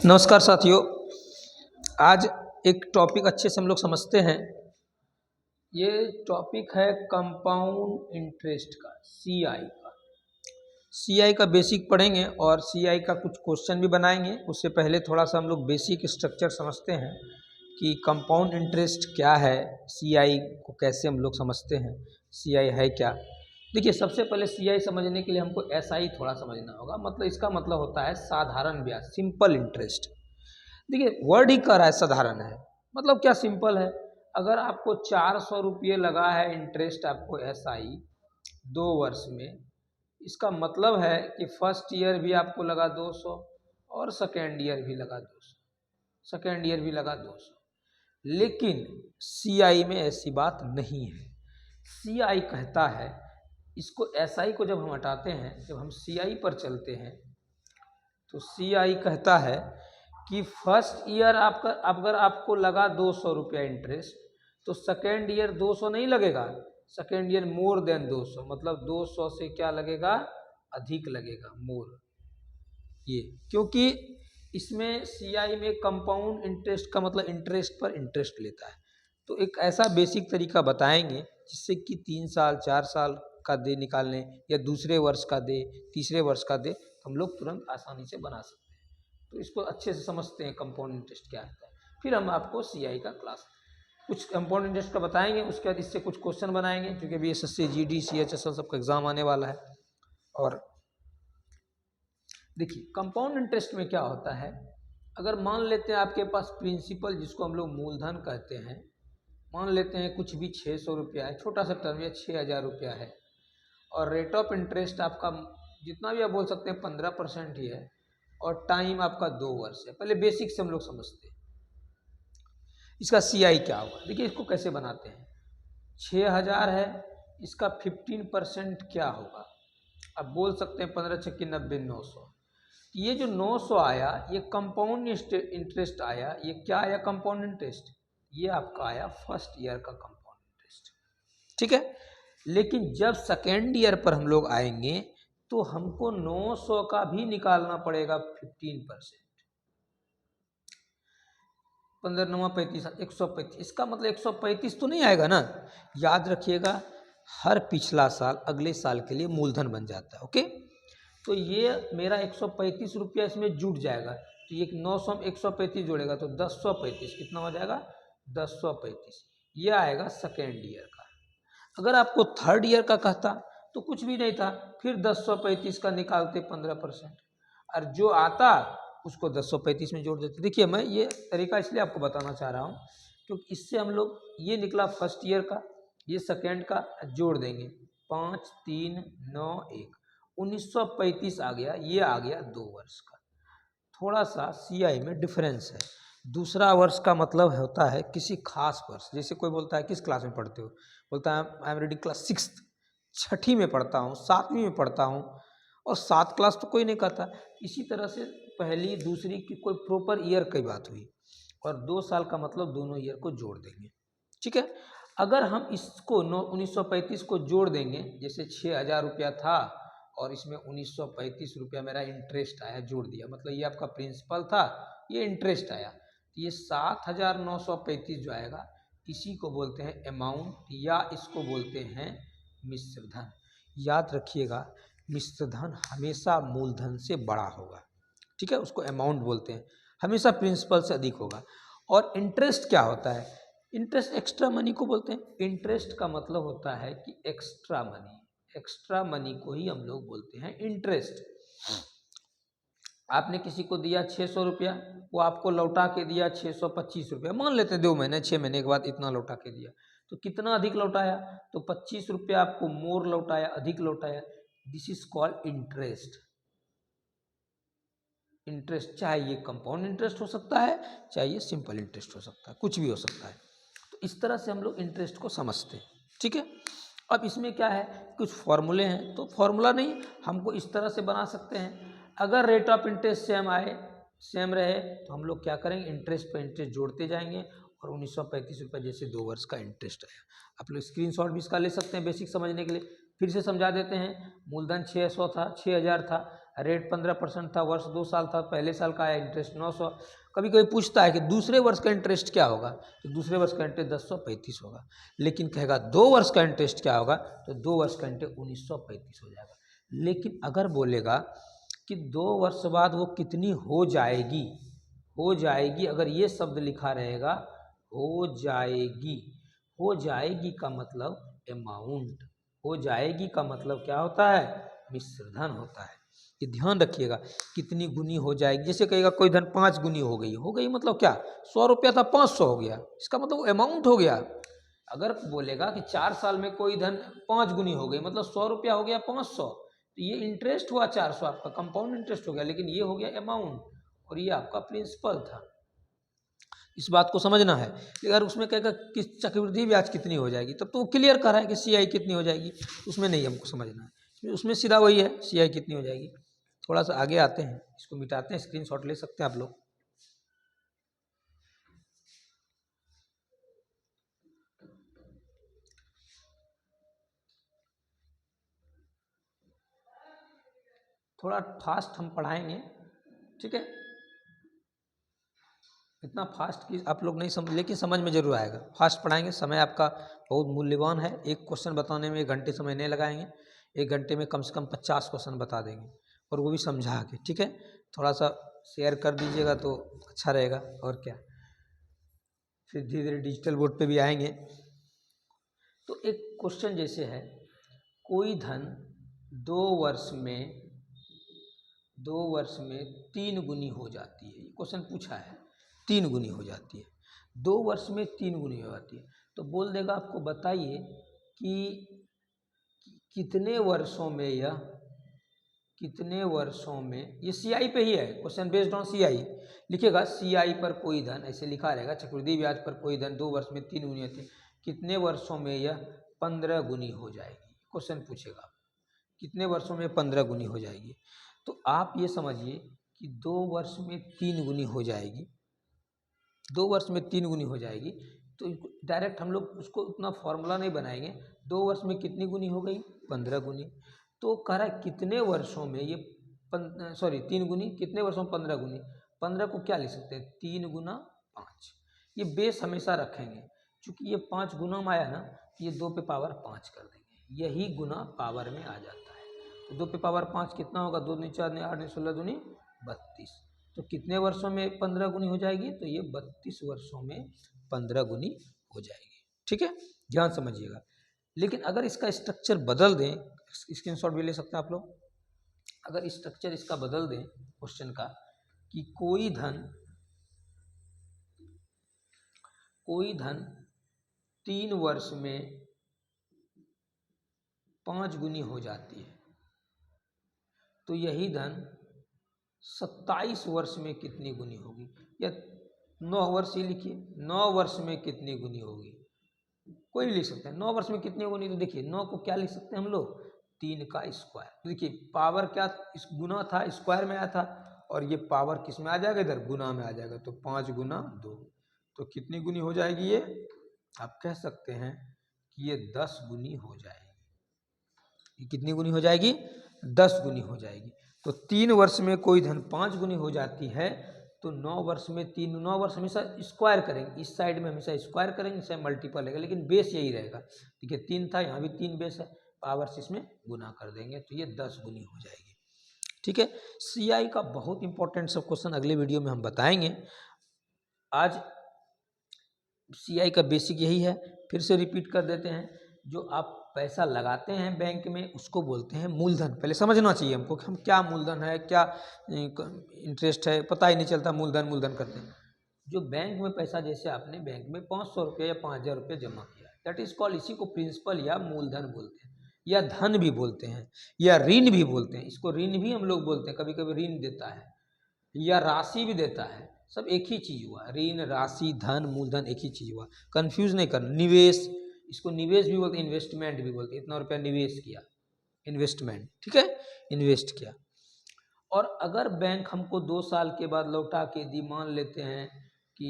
नमस्कार साथियों, आज एक टॉपिक अच्छे से हम लोग समझते हैं। ये टॉपिक है कंपाउंड इंटरेस्ट का, सीआई का बेसिक पढ़ेंगे और सीआई का कुछ क्वेश्चन भी बनाएंगे। उससे पहले थोड़ा सा हम लोग बेसिक स्ट्रक्चर समझते हैं कि कंपाउंड इंटरेस्ट क्या है, सीआई को कैसे हम लोग समझते हैं, सीआई है क्या। देखिए, सबसे पहले सीआई समझने के लिए हमको एसआई थोड़ा समझना होगा। मतलब इसका मतलब होता है साधारण ब्याज, सिंपल इंटरेस्ट। देखिए, वर्ड ही कह रहा है साधारण है, मतलब क्या सिंपल है। अगर आपको 400 रुपये लगा है इंटरेस्ट आपको एसआई 2 वर्ष में, इसका मतलब है कि फर्स्ट ईयर भी आपको लगा 200 और सेकेंड ईयर भी लगा 200। लेकिन सीआई में ऐसी बात नहीं है। सीआई कहता है, इसको एसआई को जब हम हटाते हैं, जब हम सीआई पर चलते हैं, तो सीआई कहता है कि फर्स्ट ईयर आपका अगर आपको लगा 200 रुपया इंटरेस्ट, तो सेकेंड ईयर 200 नहीं लगेगा, सेकेंड ईयर मोर देन 200, मतलब 200 से क्या लगेगा, अधिक लगेगा, मोर। ये क्योंकि इसमें सीआई में कंपाउंड इंटरेस्ट का मतलब इंटरेस्ट पर इंटरेस्ट लेता है। तो एक ऐसा बेसिक तरीका बताएंगे जिससे कि 3 साल 4 साल का दे निकालने या दूसरे वर्ष का दे, तीसरे वर्ष का दे, हम लोग तुरंत आसानी से बना सकते हैं। तो इसको अच्छे से समझते हैं कंपाउंड इंटरेस्ट क्या होता है, फिर हम आपको सीआई का क्लास कुछ कंपाउंड इंटरेस्ट का बताएंगे। उसके बाद इससे कुछ क्वेश्चन बनाएंगे, क्योंकि अभी एसएससी, जीडी, सीएचएसएल सबका एग्जाम आने वाला है। और देखिए, कंपाउंड इंटरेस्ट में क्या होता है, अगर मान लेते हैं आपके पास प्रिंसिपल, जिसको हम लोग मूलधन कहते हैं, मान लेते हैं कुछ भी 600 रुपया है, छोटा सा टर्म, या 6000 रुपया है, और रेट ऑफ इंटरेस्ट आपका जितना भी आप बोल सकते हैं 15% ही है, और टाइम आपका 2 वर्ष है। पहले बेसिक से हम लोग समझते हैं इसका सीआई क्या होगा। देखिए, इसको कैसे बनाते हैं। 6000 है, इसका 15% क्या होगा। अब बोल सकते हैं 15 छक्के 90, 900। ये जो 900 आया, ये कंपाउंड इंटरेस्ट आया। ये क्या आया, कंपाउंड इंटरेस्ट। ये आपका आया फर्स्ट ईयर का कंपाउंड इंटरेस्ट, ठीक है। लेकिन जब सेकेंड ईयर पर हम लोग आएंगे, तो हमको 900 का भी निकालना पड़ेगा 15%। 15 9 35, 135। इसका मतलब 135 तो नहीं आएगा ना। याद रखिएगा, हर पिछला साल अगले साल के लिए मूलधन बन जाता है। ओके, तो ये मेरा 135 रुपया इसमें जुट जाएगा। तो ये 900 में 135 जोड़ेगा तो 1035, कितना हो जाएगा, 1035। ये आएगा सेकेंड ईयर का। अगर आपको थर्ड ईयर का कहता तो कुछ भी नहीं था, फिर 1035 का निकालते 15%, और जो आता उसको 1035 में जोड़ देते। देखिए, मैं ये तरीका इसलिए आपको बताना चाह रहा हूँ क्योंकि इससे हम लोग, ये निकला फर्स्ट ईयर का, ये सेकेंड का, जोड़ देंगे 5 3 9 1, 1935 आ गया। ये आ गया 2 वर्ष का। थोड़ा सा सीआई में डिफरेंस है। दूसरा वर्ष का मतलब होता है किसी खास वर्ष। जैसे कोई बोलता है किस क्लास में पढ़ते हो, बोलता है आई एम रीडिंग क्लास 6, छठी में पढ़ता हूँ, 7वीं में पढ़ता हूँ, और 7 क्लास तो कोई नहीं कहता। इसी तरह से पहली दूसरी की कोई प्रॉपर ईयर की बात हुई, और 2 साल का मतलब दोनों ईयर को जोड़ देंगे, ठीक है। अगर हम इसको 1935 को जोड़ देंगे, जैसे 6000 रुपया था और इसमें 1935 रुपया मेरा इंटरेस्ट आया, जोड़ दिया, मतलब ये आपका प्रिंसिपल था, ये इंटरेस्ट आया, तो ये 7935 जो आएगा, इसी को बोलते हैं अमाउंट, या इसको बोलते हैं मिश्र धन। याद रखिएगा, मिश्र धन हमेशा मूलधन से बड़ा होगा, ठीक है, उसको अमाउंट बोलते हैं, हमेशा प्रिंसिपल से अधिक होगा। और इंटरेस्ट क्या होता है, इंटरेस्ट एक्स्ट्रा मनी को बोलते हैं। इंटरेस्ट का मतलब होता है कि एक्स्ट्रा मनी, एक्स्ट्रा मनी को ही हम लोग बोलते हैं इंटरेस्ट। आपने किसी को दिया 600 रुपया, वो आपको लौटा के दिया 625 रुपया, मान लेते हैं 2 महीने 6 महीने के बाद इतना लौटा के दिया, तो कितना अधिक लौटाया, तो 25 रुपया आपको मोर लौटाया, अधिक लौटाया। This is called interest. Interest चाहे ये कंपाउंड इंटरेस्ट हो सकता है, चाहे ये सिंपल इंटरेस्ट हो सकता है, कुछ भी हो सकता है। तो इस तरह से हम लोग इंटरेस्ट को समझते हैं, ठीक है। अब इसमें क्या है, कुछ फॉर्मूले हैं, तो फॉर्मूला नहीं, हमको इस तरह से बना सकते हैं। अगर रेट ऑफ इंटरेस्ट सेम रहे, तो हम लोग क्या करेंगे, इंटरेस्ट पर इंटरेस्ट जोड़ते जाएंगे, और 1935 रुपये जैसे 2 वर्ष का इंटरेस्ट आया। आप लोग स्क्रीनशॉट भी इसका ले सकते हैं बेसिक समझने के लिए। फिर से समझा देते हैं, मूलधन 600 था, 6000 था, रेट 15% था, वर्ष 2 साल था, पहले साल का आया इंटरेस्ट 900। कभी कभी पूछता है कि दूसरे वर्ष का इंटरेस्ट क्या होगा, तो दूसरे वर्ष का इंटरेस्ट 1035 होगा। लेकिन कहेगा 2 वर्ष का इंटरेस्ट क्या होगा, तो 2 वर्ष का इंटरेस्ट 1935 हो जाएगा। लेकिन अगर बोलेगा कि 2 वर्ष बाद वो कितनी हो जाएगी, अगर ये शब्द लिखा रहेगा हो जाएगी का मतलब अमाउंट, हो जाएगी का मतलब क्या होता है, मिश्रधन होता है। ये ध्यान रखिएगा, कितनी गुनी हो जाएगी। जैसे कहेगा कोई धन 5 गुनी हो गई मतलब क्या, 100 रुपया था 500 हो गया, इसका मतलब वो अमाउंट हो गया। अगर बोलेगा कि 4 साल में कोई धन 5 गुनी हो गई मतलब 100 रुपया हो गया 500, तो ये इंटरेस्ट हुआ 400, आपका कंपाउंड इंटरेस्ट हो गया, लेकिन ये हो गया अमाउंट और ये आपका प्रिंसिपल था। इस बात को समझना है। अगर उसमें कहेगा कि चक्रवृद्धि ब्याज कितनी हो जाएगी, तब तो वो क्लियर कर रहा है कि CI कितनी हो जाएगी, उसमें नहीं हमको समझना है। उसमें सीधा वही है CI कितनी हो जाएगी। थोड़ा सा आगे आते हैं, इसको मिटाते हैं, स्क्रीनशॉट ले सकते हैं आप लोग। थोड़ा फास्ट हम पढ़ाएंगे, ठीक है। इतना फास्ट कि आप लोग नहीं समझ, लेकिन समझ में जरूर आएगा। फास्ट पढ़ाएंगे, समय आपका बहुत मूल्यवान है। एक क्वेश्चन बताने में 1 घंटे समय नहीं लगाएंगे, 1 घंटे में कम से कम 50 क्वेश्चन बता देंगे, और वो भी समझा के, ठीक है। थोड़ा सा शेयर कर दीजिएगा तो अच्छा रहेगा, और क्या। फिर धीरे धीरे डिजिटल बोर्ड पे भी आएंगे। तो एक क्वेश्चन जैसे है, कोई धन 2 वर्ष में 3 गुनी हो जाती है, ये क्वेश्चन पूछा है। 3 गुनी हो जाती है, 2 वर्ष में 3 गुनी हो जाती है, तो बोल देगा आपको बताइए कि कितने वर्षों में ये CI पे ही है क्वेश्चन, बेस्ड ऑन CI लिखेगा। CI पर कोई धन, ऐसे लिखा रहेगा, चक्रवृद्धि ब्याज पर कोई धन 2 वर्ष में 3 गुनी होती है, कितने वर्षों में यह 15 गुनी हो जाएगी। क्वेश्चन पूछेगा कितने वर्षों में 15 गुनी हो जाएगी। तो आप ये समझिए कि 2 वर्ष में 3 गुनी हो जाएगी, 2 वर्ष में 3 गुनी हो जाएगी, तो डायरेक्ट हम लोग उसको उतना फॉर्मूला नहीं बनाएंगे। 2 वर्ष में कितनी गुनी हो गई, 15 गुनी। तो कह रहा है कितने वर्षों में ये 3 गुनी, कितने वर्षों में 15 गुनी। 15 को क्या लिख सकते हैं, 3 गुना 5। ये बेस हमेशा रखेंगे, क्योंकि ये 5 गुना में आया ना, ये 2 पे पावर 5 कर देंगे, यही गुना पावर में आ जाता है। तो 2 पे पावर 5 कितना होगा, 2 दूनी 4 दूनी 8 दूनी 16 दूनी 32। तो कितने वर्षों में 15 गुनी हो जाएगी, तो ये 32 वर्षों में 15 गुनी हो जाएगी, ठीक है। ध्यान समझिएगा। लेकिन अगर इसका स्ट्रक्चर बदल दें, स्क्रीनशॉट भी ले सकते हैं आप लोग। अगर स्ट्रक्चर इसका बदल दें क्वेश्चन का, कि कोई धन 3 वर्ष में 5 गुनी हो जाती है, तो यही धन 27 वर्ष में कितनी गुनी होगी, या 9 वर्ष ही लिखिए, 9 वर्ष में कितनी गुनी होगी, कोई भी लिख सकते हैं। 9 वर्ष में कितनी गुनी, तो देखिए 9 को क्या लिख सकते हैं हम लोग, 3 का स्क्वायर। तो देखिए पावर क्या, इस गुना था, स्क्वायर में आया था, और ये पावर किस में आ जाएगा, इधर गुना में आ जाएगा। तो 5 गुना 2, तो कितनी गुनी हो जाएगी ये, आप कह सकते हैं कि ये 10 गुनी हो जाएगी। ये कितनी गुनी हो जाएगी, 10 गुनी हो जाएगी। तो 3 वर्ष में कोई धन 5 गुनी हो जाती है, तो 9 वर्ष में 3, 9 वर्ष हमेशा स्क्वायर करेंगे, इस साइड में हमेशा स्क्वायर करेंगे, इस साइड मल्टीपल रहेगा, लेकिन बेस यही रहेगा। देखिए 3 था, यहाँ भी 3 बेस है, पावर से इसमें गुना कर देंगे, तो ये 10 गुनी हो जाएगी, ठीक है। CI का बहुत इंपॉर्टेंट सब क्वेश्चन अगले वीडियो में हम बताएंगे। आज CI का बेसिक यही है, फिर से रिपीट कर देते हैं। जो आप पैसा लगाते हैं बैंक में, उसको बोलते हैं मूलधन। पहले समझना चाहिए हमको कि हम क्या मूलधन है, क्या इंटरेस्ट है, पता ही नहीं चलता, मूलधन करते हैं। जो बैंक में पैसा, जैसे आपने बैंक में 500 रुपये या 5000 रुपये जमा किया, दैट इज कॉल्ड, इसी को प्रिंसिपल या मूलधन बोलते हैं, या धन भी बोलते हैं, या ऋण भी बोलते हैं। इसको ऋण भी हम लोग बोलते हैं, कभी कभी ऋण देता है या राशि भी देता है, सब एक ही चीज हुआ। ऋण, राशि, धन, मूलधन एक ही चीज हुआ, कंफ्यूज नहीं करना। निवेश, इसको निवेश भी बोलते हैं, इन्वेस्टमेंट भी बोलते हैं। इतना रुपया निवेश किया, इन्वेस्टमेंट, ठीक है, इन्वेस्ट किया। और अगर बैंक हमको 2 साल के बाद लौटा के दी, मान लेते हैं कि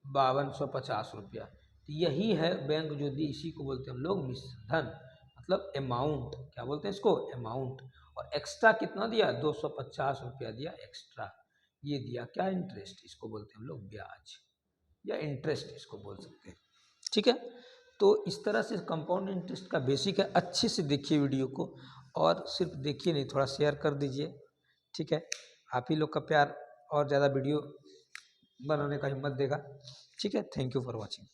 5250 रुपया, तो यही है बैंक जो दी, इसी को बोलते हैं हम लोग मिश्रधन, मतलब अमाउंट। क्या बोलते हैं इसको, अमाउंट। और एक्स्ट्रा कितना दिया, 250 रुपया दिया एक्स्ट्रा। ये दिया क्या, इंटरेस्ट, इसको बोलते हैं हम लोग ब्याज या इंटरेस्ट इसको बोल सकते हैं। ठीक है, तो इस तरह से कंपाउंड इंटरेस्ट का बेसिक है। अच्छे से देखिए वीडियो को, और सिर्फ देखिए नहीं, थोड़ा शेयर कर दीजिए। ठीक है, आप ही लोग का प्यार और ज़्यादा वीडियो बनाने का हिम्मत देगा। ठीक है, थैंक यू फॉर वॉचिंग।